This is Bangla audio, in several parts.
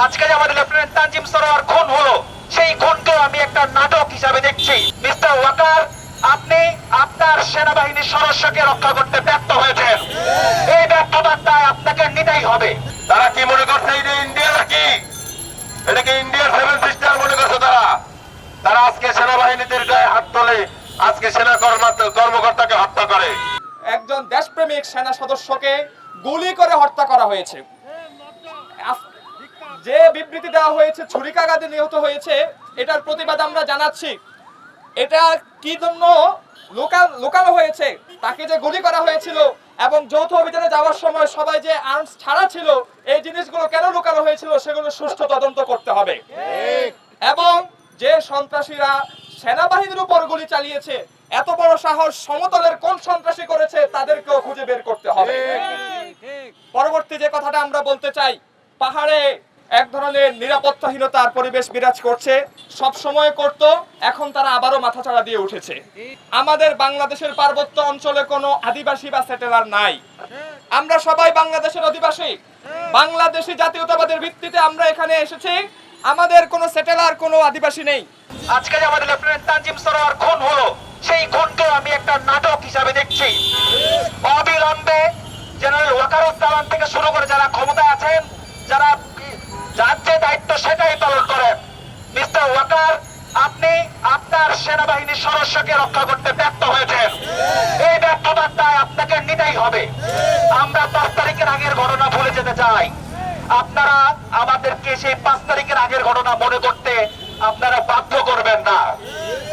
আজকে যে আমাদের লেফটেন্যান্ট তানজিম সরোয়ার খুন হলো, সেই খুনকে আমি একটা নাটক হিসাবে দেখছি। মিস্টার ওয়াকার, আপনি আপনার সেনাবাহিনীর সদস্যকে রক্ষা করতে ব্যর্থ হয়েছেন। এই ব্যর্থতার দায় আপনাকে নিতেই হবে। তারা কি মনে করছে এটা ইন্ডিয়া নাকি? এটাকে ইন্ডিয়ার সেভেন সিস্টার মনে করছে তারা। তারা আজকে সেনাবাহিনীদের গায়ে হাত তোলে, আজকে সেনা কর্মকর্তাকে হত্যা করে। একজন দেশপ্রেমিক সেনা সদস্যকে গুলি করে হত্যা করা হয়েছে। যে বিবৃতি দেওয়া হয়েছে, ছুরিকাঘাতে নিহত হয়েছে, এটার প্রতিবাদ আমরা জানাচ্ছি। এটা কি জন্য লুকানো হয়েছে, তাকে যে গুলি করা হয়েছিল এবং যৌথ অভিযানে যাওয়ার সময় সবাই যে আর্মস ছাড়া ছিল, এই জিনিসগুলো কেন লুকানো হয়েছিল সেগুলো সুষ্ঠু তদন্ত করতে হবে। এবং যে সন্ত্রাসীরা সেনাবাহিনীর উপর গুলি চালিয়েছে, এত বড় সাহস সমতলের কোন সন্ত্রাসী করেছে তাদেরকেও খুঁজে বের করতে হবে। পরবর্তী যে কথাটা আমরা বলতে চাই, পাহাড়ে এক ধরনের নিরাপত্তাহীনতার পরিবেশ বিরাজ করছে, সব সময় করত, এখন তারা আবারও মাথাচাড়া দিয়ে উঠেছে। আমাদের বাংলাদেশের পার্বত্য অঞ্চলে কোনো আদিবাসী বা সেটেলার নাই। আমরা সবাই বাংলাদেশের অধিবাসী, বাংলাদেশী জাতীয়তাবাদের ভিত্তিতে আমরা এখানে এসেছি। আমাদের কোনো সেটেলার, কোনো আদিবাসী নেই। আজকে যে আমাদের লেফটেন্যান্ট তানজিম সরোয়ার খুন হলো, সেই খুনকে আমি একটা নাটক হিসাবে দেখছি। অবিলম্বে জেনারেল ওয়াকারুজ্জামান থেকে শুরু করে যারা ক্ষমতায় আছেন, যারা যার যে দায়িত্ব সেটাই পালন করেন। মিস্টার ওয়াকার, আপনি আপনার সেনাবাহিনীর সদস্যকে রক্ষা করতে ব্যর্থ হয়েছেন। এই ব্যর্থতার দায় আপনাকে নিতেই হবে। আমরা 5 তারিখের আগের ঘটনা ভুলে যেতে চাই। আপনারা আমাদেরকে সেই 5 তারিখের আগের ঘটনা মনে করতে আপনারা বাধ্য করবেন না।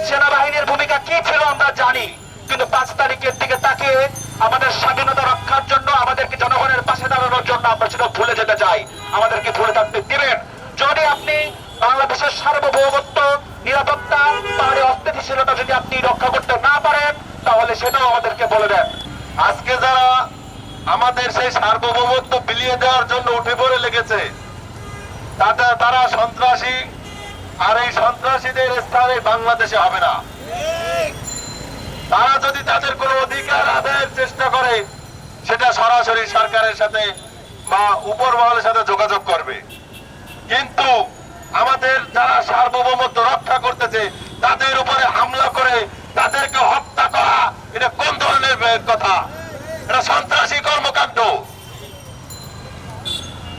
সেনাবাহিনীর ভূমিকা কি ছিল আমরা জানি, কিন্তু 5 তারিখের দিকে তাকিয়ে আমাদের স্বাধীনতা রক্ষার জন্য, আমাদেরকে জনগণের পাশে দাঁড়ানোর জন্য আমরা সেটা ভুলে যেতে চাই। আমাদেরকে ভুলে থাকতে দিবেন। যদি আপনি বাংলাদেশের সার্বভৌমত্ব, নিরাপত্তা, পাহাড়ি অস্থিতিশীলতা যদি আপনি রক্ষা করতে না পারেন, তাহলে সেটাও আমাদেরকে বলে দেন। আজকে যারা আমাদের সেই সার্বভৌমত্ব বিলিয়ে দেওয়ার জন্য উঠে পড়ে লেগেছে, তারা সন্ত্রাসী। আর এই সন্ত্রাসীদের স্থানে বাংলাদেশে হবে না। তারা যদি তাদের কোনো অধিকার আদায়ের চেষ্টা করে, সেটা সরাসরি সরকারের সাথে বা উপর মহলের সাথে যোগাযোগ করবে। কিন্তু আমাদের যারা সার্বভৌমত্ব রক্ষা করতেছে, তাদের উপরে হামলা করে তাদেরকে হত্যা করা, এটা কোন ধরনের কথা? এটা সন্ত্রাসী কর্মকাণ্ড।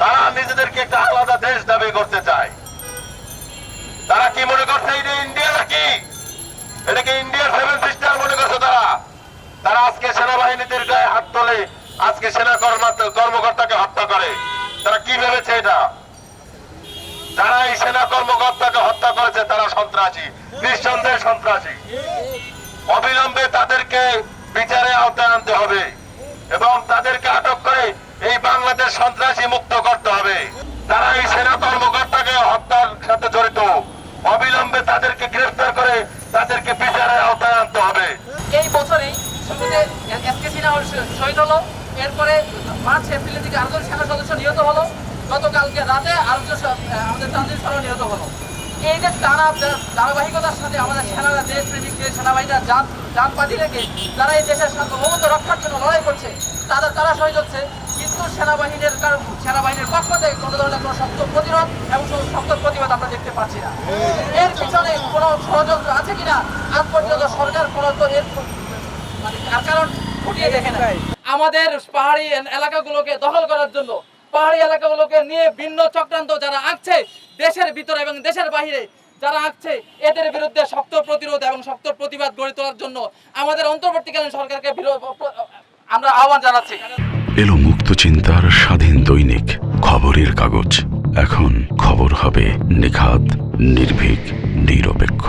তারা নিজেদেরকে একটা আলাদা দেশ দাবি করতে চায়। তারা কি মনে করছে এটা ইন্ডিয়া নাকি? এটাকে ইন্ডিয়ার সেভেন সিস্টার মনে করছে তারা। তারা আজকে সেনাবাহিনীদের গায়ে হাত তোলে, আজকে সেনা কর্মকর্তাকে হত্যা করে। তারা কি ভেবেছে এটা? যারা এই সেনা কর্মকর্তাকে হত্যা করেছে তারা সন্ত্রাসী, নিঃসন্দেহে সন্ত্রাসী। অবিলম্বে তাদেরকে বিচারে আওতায় আনতে হবে এবং তাদেরকে আটক করে এই বাংলাদেশ সন্ত্রাসী মুক্ত করতে হবে। যারা এই সেনা কর্মকর্তাকে হত্যার সাথে জড়িত, অবিলম্বে তাদেরকে গ্রেফতার করে তাদেরকে বিচারের আওতায় আনতে হবে। এই বছরেই শুরুতে এসকে সিনহা শহীদ হলো, এরপরে মার্চ এপ্রিলের দিকে আরেকজন সেনা সদস্য নিহত হলো, গতকালকে রাতে আরেকজন আমাদের তানজিম সরোয়ার নিহত হলো। এই যে ধারাবাহিকতার সাথে আমাদের সেনারা, দেশপ্রেমিক যে সেনাবাহিনীরা জান বাজি রেখে যারা এই দেশের সার্বভৌমত্ব রক্ষার জন্য লড়াই করছে, তারা শহীদ হচ্ছে। কিন্তু সেনাবাহিনীর পক্ষ থেকে কোনো ধরনের কোনো শক্ত প্রতিরোধ এবং শক্ত প্রতিবাদ আমরা দেখতে পাচ্ছি না। এর পিছনে কোনো ষড়যন্ত্র আছে কিনা আজ পর্যন্ত সরকার কোনো তো এর কারণ ফুটিয়ে দেখে না। আমাদের পাহাড়ি এলাকাগুলোকে দখল করার জন্য, পাহাড়ি এলাকাগুলোকে নিয়ে ভিন্ন চক্রান্ত যারা আঁকছে, দেশের ভিতরে এবং দেশের বাহিরে যারা আঁকছে, এদের বিরুদ্ধে শক্ত প্রতিরোধ এবং শক্ত প্রতিবাদ গড়ে তোলার জন্য আমাদের অন্তর্বর্তীকালীন সরকারকে আমরা আহ্বান জানাচ্ছি। এলো মুক্ত চিন্তার স্বাধীন দৈনিক খবরের কাগজ। এখন খবর হবে নিখাত, নির্ভীক, নিরপেক্ষ।